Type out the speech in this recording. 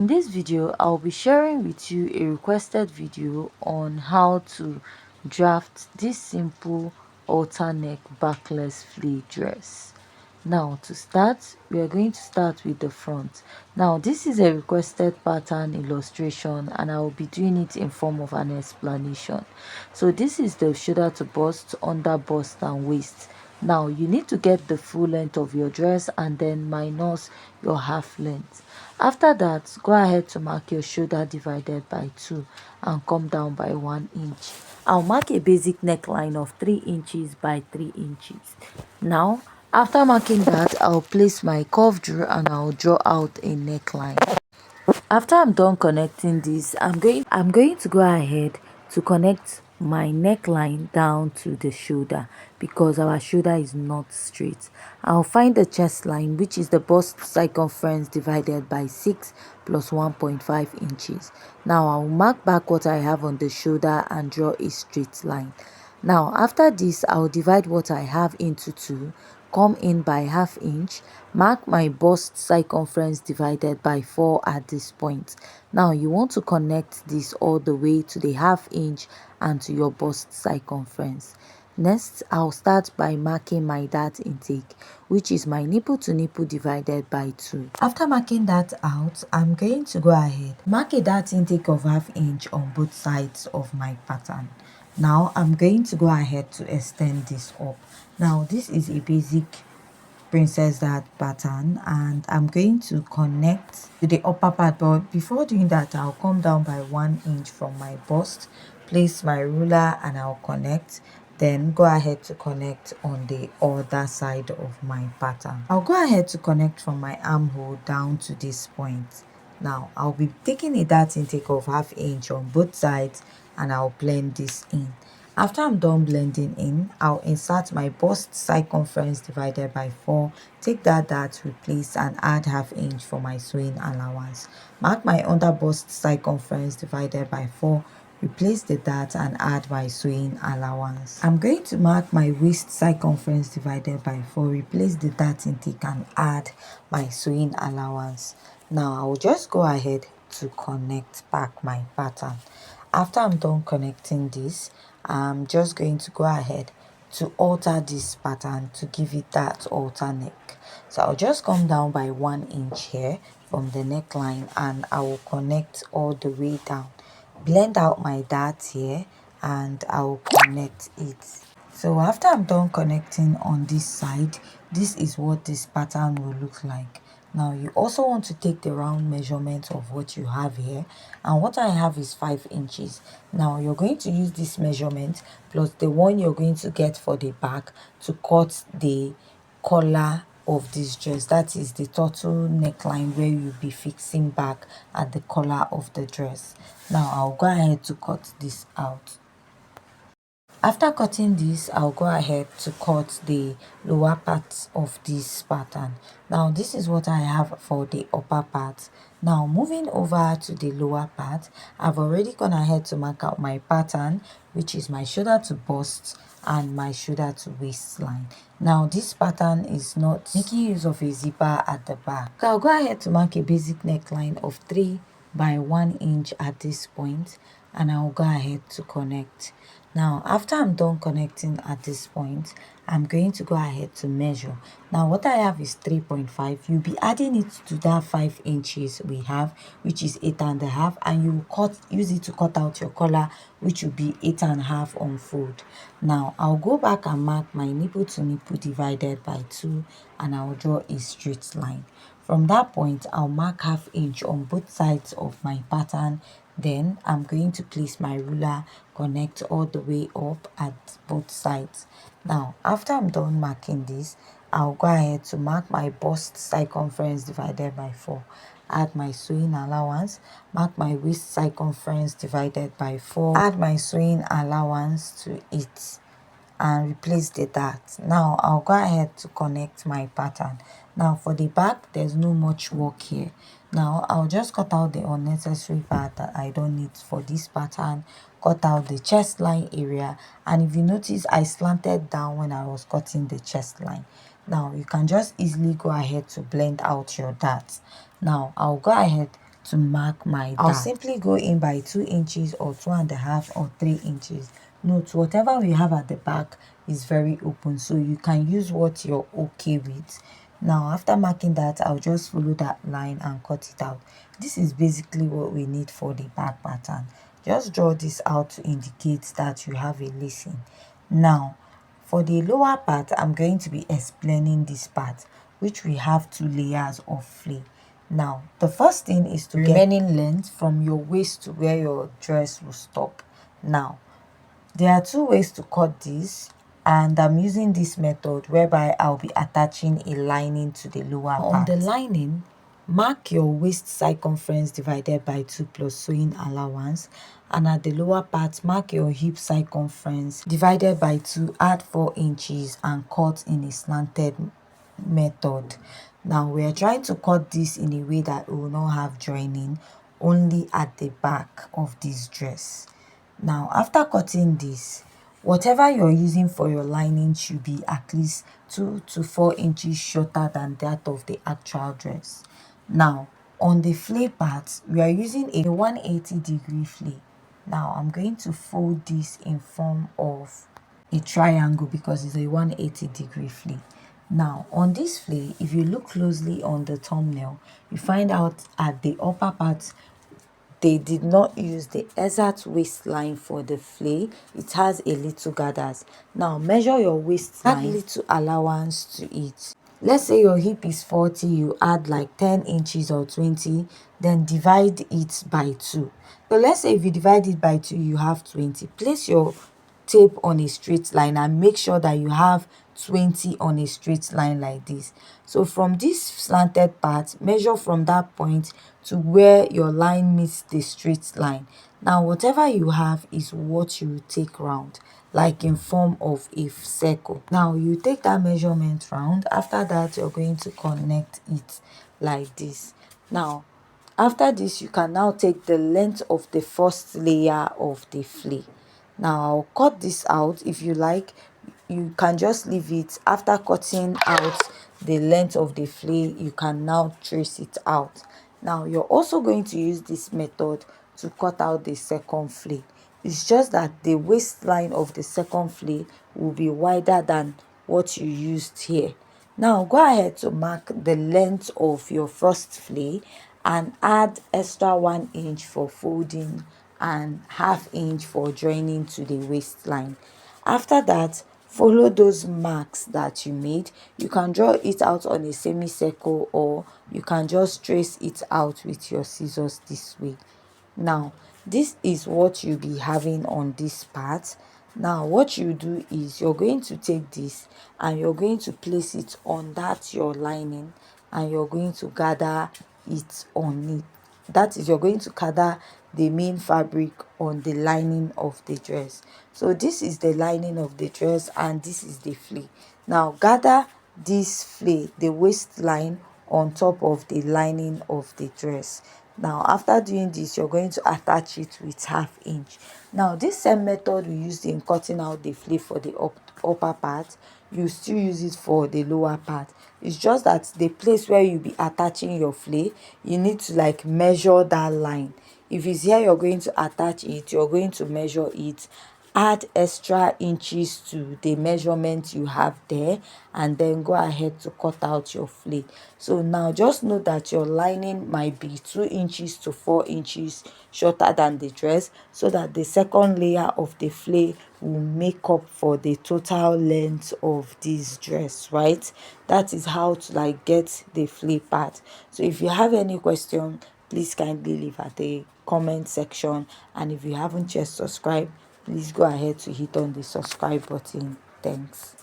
In this video, I'll be sharing with you a requested video on how to draft this simple halter neck backless flea dress. Now to start, we are going to start with the front. Now this is a requested pattern illustration and I will be doing it in form of an explanation. So this is the shoulder to bust, under bust and waist. Now you need to get the full length of your dress and then minus your half length. After that, go ahead to mark your shoulder divided by 2 and come down by 1 inch. I'll mark a basic neckline of 3 inches by 3 inches. Now, after marking that, I'll place my curved rule and I'll draw out a neckline. After I'm done connecting this, I'm going to go ahead to connect my neckline down to the shoulder because our shoulder is not straight. I'll find the chest line, which is the bust circumference divided by 6 plus 1.5 inches. Now I'll mark back what I have on the shoulder and draw a straight line. Now after this, I'll divide what I have into 2, come in by half inch, mark my bust circumference divided by 4 at this point. Now you want to connect this all the way to the half inch and to your bust circumference. Next, I'll start by marking my dart intake, which is my nipple to nipple divided by 2. After marking that out, I'm going to go ahead, mark a dart intake of half inch on both sides of my pattern. Now I'm going to go ahead to extend this up. Now this is a basic princess dart pattern and I'm going to connect to the upper part, but before doing that I'll come down by 1 inch from my bust, place my ruler and I'll connect, then go ahead to connect on the other side of my pattern. I'll go ahead to connect from my armhole down to this point. Now I'll be taking a dart intake of half inch on both sides and I'll blend this in. After I'm done blending in, I'll insert my bust circumference divided by 4, take that dart, replace and add half inch for my sewing allowance. Mark my under bust circumference divided by 4, replace the dart and add my sewing allowance. I'm going to mark my waist circumference divided by 4, replace the dart intake and add my sewing allowance. Now I'll just go ahead to connect back my pattern. After I'm done connecting this, I'm just going to go ahead to alter this pattern to give it that halter neck. So I'll just come down by 1 inch here from the neckline and I will connect all the way down. Blend out my dart here and I will connect it. So after I'm done connecting on this side, this is what this pattern will look like. Now you also want to take the round measurement of what you have here, and what I have is 5 inches. Now you're going to use this measurement plus the one you're going to get for the back to cut the collar of this dress. That is the turtle neckline where you'll be fixing back at the collar of the dress. Now I'll go ahead to cut this out. After cutting this, I'll go ahead to cut the lower part of this pattern. Now this is what I have for the upper part. Now moving over to the lower part, I've already gone ahead to mark out my pattern, which is my shoulder to bust and my shoulder to waistline. Now this pattern is not making use of a zipper at the back. So I'll go ahead to mark a basic neckline of 3 by 1 inch at this point and I'll go ahead to connect. Now after I'm done connecting at this point, I'm going to go ahead to measure. Now what I have is 3.5. You'll be adding it to that 5 inches we have, which is 8.5, and you use it to cut out your collar, which will be 8.5 on fold. Now I'll go back and mark my nipple to nipple divided by 2 and I'll draw a straight line. From that point, I'll mark half inch on both sides of my pattern. Then I'm going to place my ruler, connect all the way up at both sides. Now after I'm done marking this, I'll go ahead to mark my bust circumference divided by 4, add my sewing allowance, mark my waist circumference divided by 4, add my sewing allowance to it and replace the dart. Now I'll go ahead to connect my pattern. Now for the back, there's no much work here. Now I'll just cut out the unnecessary part that I don't need for this pattern, cut out the chest line area, and if you notice, I slanted down when I was cutting the chest line. Now you can just easily go ahead to blend out your darts. Now I'll go ahead to mark my dart. I'll simply go in by 2 inches or 2.5 or 3 inches. Note, whatever we have at the back is very open, so you can use what you're okay with. Now after marking that, I'll just follow that line and cut it out. This is basically what we need for the back pattern. Just draw this out to indicate that you have a lacing. Now for the lower part, I'm going to be explaining this part, which we have 2 layers of flay. Now the first thing is to get remaining length from your waist to where your dress will stop. Now there are 2 ways to cut this, and I'm using this method whereby I'll be attaching a lining to the lower part. On the lining, mark your waist circumference divided by 2 plus sewing allowance, and at the lower part, mark your hip circumference divided by 2, add 4 inches and cut in a slanted method. Now we are trying to cut this in a way that we will not have joining, only at the back of this dress. Now after cutting this, whatever you're using for your lining should be at least 2 to 4 inches shorter than that of the actual dress. Now on the flay part, we are using a 180-degree flay. Now I'm going to fold this in form of a triangle because it's a 180-degree flay. Now on this flay, if you look closely on the thumbnail, you find out at the upper part they did not use the exact waistline for the flay. It has a little gathers. Now measure your waistline, add little allowance to it. Let's say your hip is 40, you add like 10 inches or 20, then divide it by 2. So let's say if you divide it by 2, you have 20. Place your tape on a straight line and make sure that you have 20 on a straight line like this. So from this slanted part, measure from that point to where your line meets the straight line. Now whatever you have is what you take round, like in form of a circle. Now you take that measurement round. After that, you're going to connect it like this. Now after this, you can now take the length of the first layer of the flay. Now I'll cut this out. If you like, you can just leave it. After cutting out the length of the flay, you can now trace it out. Now you're also going to use this method to cut out the second flay. It's just that the waistline of the second flay will be wider than what you used here. Now go ahead to mark the length of your first flay and add extra 1 inch for folding and ½ inch for joining to the waistline. After that, follow those marks that you made. You can draw it out on a semicircle, or you can just trace it out with your scissors this way. Now this is what you'll be having on this part. Now what you do is you're going to take this and you're going to place it on that your lining, and you're going to gather it on it. That is, you're going to gather the main fabric on the lining of the dress. So this is the lining of the dress and this is the flay. Now gather this flay, the waistline, on top of the lining of the dress. Now after doing this, you're going to attach it with ½ inch. Now this same method we used in cutting out the flay for the upper part, you still use it for the lower part. It's just that the place where you'll be attaching your flay, you need to like measure that line. If it's here you're going to attach it, you're going to measure it, add extra inches to the measurement you have there, and then go ahead to cut out your flay. So now just know that your lining might be 2 inches to 4 inches shorter than the dress, so that the second layer of the flay will make up for the total length of this dress, right? That is how to like get the flay part. So if you have any question, please kindly leave at the comment section, and if you haven't yet subscribed, please go ahead to hit on the subscribe button. Thanks.